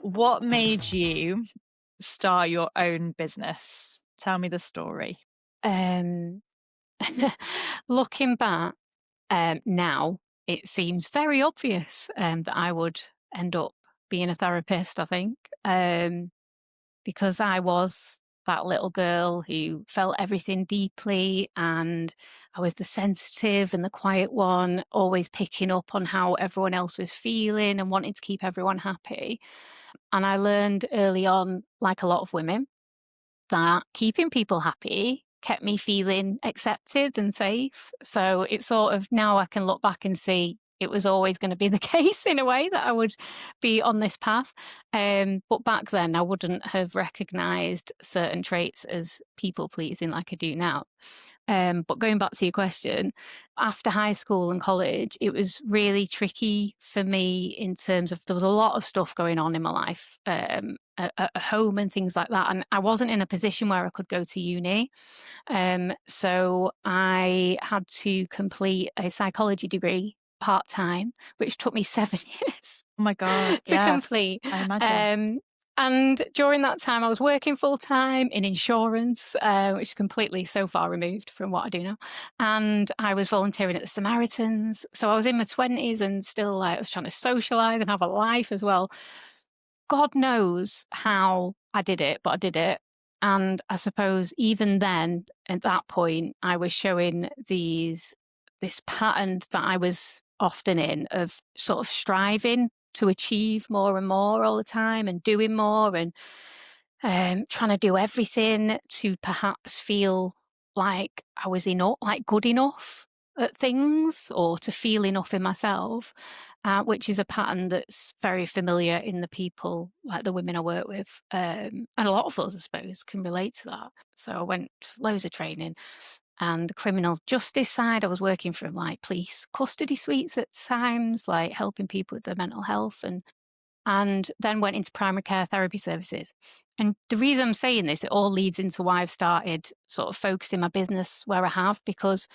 What made you start your own business? Tell me the story. Um, Looking back now, it seems very obvious that I would end up being a therapist, I think, because I was that little girl who felt everything deeply, and I was the sensitive and the quiet one, always picking up on how everyone else was feeling and wanting to keep everyone happy. And I learned early on, like a lot of women, that keeping people happy kept me feeling accepted and safe. So it's sort of, now I can look back and see it was always going to be the case in a way that I would be on this path. But back then I wouldn't have recognised certain traits as people pleasing like I do now. But going back to your question, after high school and college, it was really tricky for me in terms of there was a lot of stuff going on in my life, at home and things like that. And I wasn't in a position where I could go to uni. So I had to complete a psychology degree part-time, which took me 7 years Oh my God. to Yeah, complete. I imagine. And during that time, I was working full-time in insurance, which is completely so far removed from what I do now. And I was volunteering at the Samaritans. So I was in my 20s and still, like, I was trying to socialise and have a life as well. God knows how I did it, but I did it. And I suppose even then, at that point, I was showing this pattern that I was often in of sort of striving to achieve more and more all the time and doing more and trying to do everything to perhaps feel like I was enough, like good enough at things, or to feel enough in myself, which is a pattern that's very familiar in the people, like the women I work with. And a lot of us, I suppose, can relate to that. So I went loads of training. And the criminal justice side, I was working from like police custody suites at times, like helping people with their mental health, and then went into primary care therapy services. And the reason I'm saying this, it all leads into why I've started sort of focusing my business where I have, because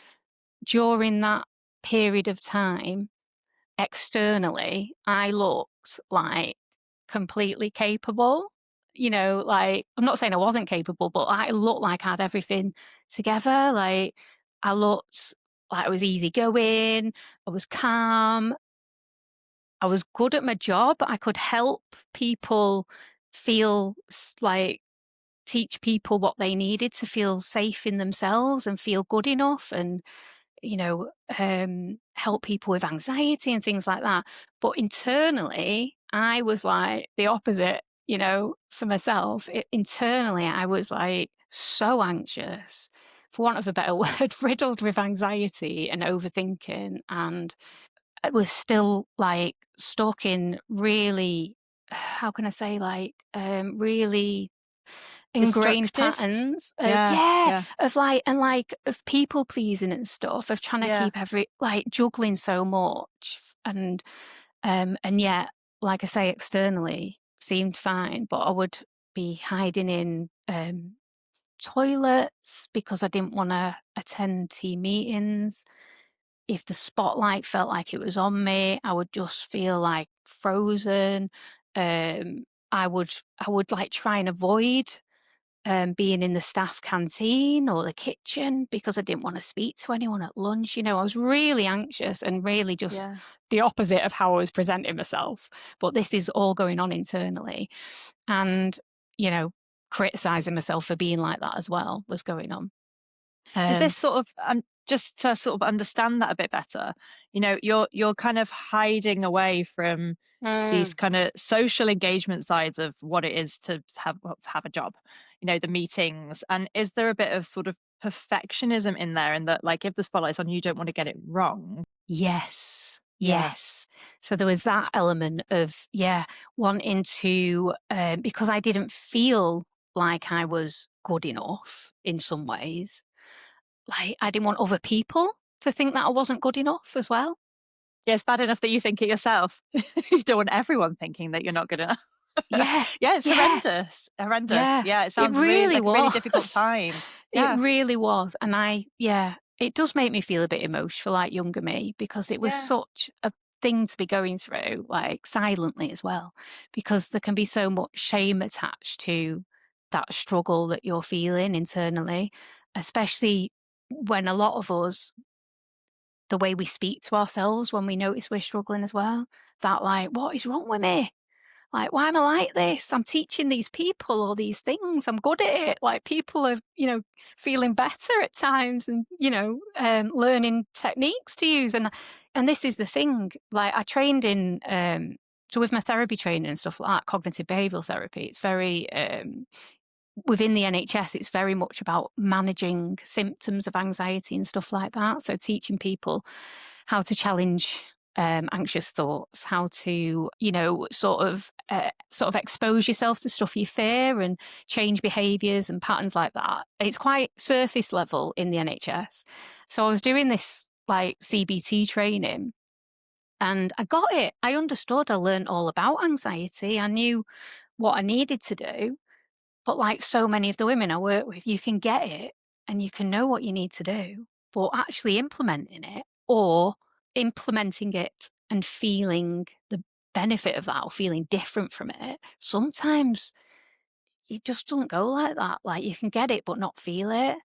during that period of time, externally, I looked like completely capable. You know, like, I'm not saying I wasn't capable, but I looked like I had everything together. Like, I looked like I was easygoing, I was calm, I was good at my job. I could help people feel like, teach people what they needed to feel safe in themselves and feel good enough, and help people with anxiety and things like that. But internally, I was like the opposite, for myself. Internally, I was like so anxious, for want of a better word, riddled with anxiety and overthinking. And I was still like stuck in really, how can I say, like, really ingrained Destructive? patterns of, Yeah, yeah, yeah, of like, and like of people pleasing and stuff, of trying to yeah. keep like juggling so much. And yet, like I say, externally seemed fine, but I would be hiding in toilets because I didn't want to attend team meetings. If the spotlight felt like it was on me, I would just feel like frozen. I would like try and avoid being in the staff canteen or the kitchen because I didn't want to speak to anyone at lunch. I was really anxious and really just Yeah. the opposite of how I was presenting myself. But this is all going on internally. And, you know, criticizing myself for being like that as well was going on. Is Um, this sort of just to sort of understand that a bit better, you're kind of hiding away from these mm, kind of social engagement sides of what it is to have a job, the meetings. And is there a bit of sort of perfectionism in there, and that like if the spotlight's on you, don't want to get it wrong? yes. Yeah. Yes. So there was that element of, yeah, wanting to, because I didn't feel like I was good enough in some ways. Like, I didn't want other people to think that I wasn't good enough as well. Yeah, it's bad enough that you think it yourself. You don't want everyone thinking that you're not good enough. Yeah, Yeah, it's yeah, horrendous. Horrendous. yeah. Yeah, it It sounds really really like a really difficult was. time. It Yeah. really was. And yeah, It does make me feel a bit emotional, like younger me, because it was Yeah. such a thing to be going through, like silently as well, because there can be so much shame attached to that struggle that you're feeling internally, especially when a lot of us, the way we speak to ourselves when we notice we're struggling as well, that like, what is wrong with me? Like, why am I like this? I'm teaching these people all these things. I'm good at it. Like, people are, feeling better at times and, learning techniques to use. And this is the thing. Like, I trained in, so with my therapy training and stuff like that, cognitive behavioral therapy, it's very, within the NHS, it's very much about managing symptoms of anxiety and stuff like that. So teaching people how to challenge anxious thoughts, how to, sort of expose yourself to stuff you fear and change behaviours and patterns like that. It's quite surface level in the NHS. So I was doing this like CBT training and I got it. I understood. I learned all about anxiety. I knew what I needed to do. But like so many of the women I work with, you can get it and you can know what you need to do, but actually implementing it or implementing it and feeling the benefit of that or feeling different from it, sometimes it just doesn't go like that. Like you can get it, but not feel it.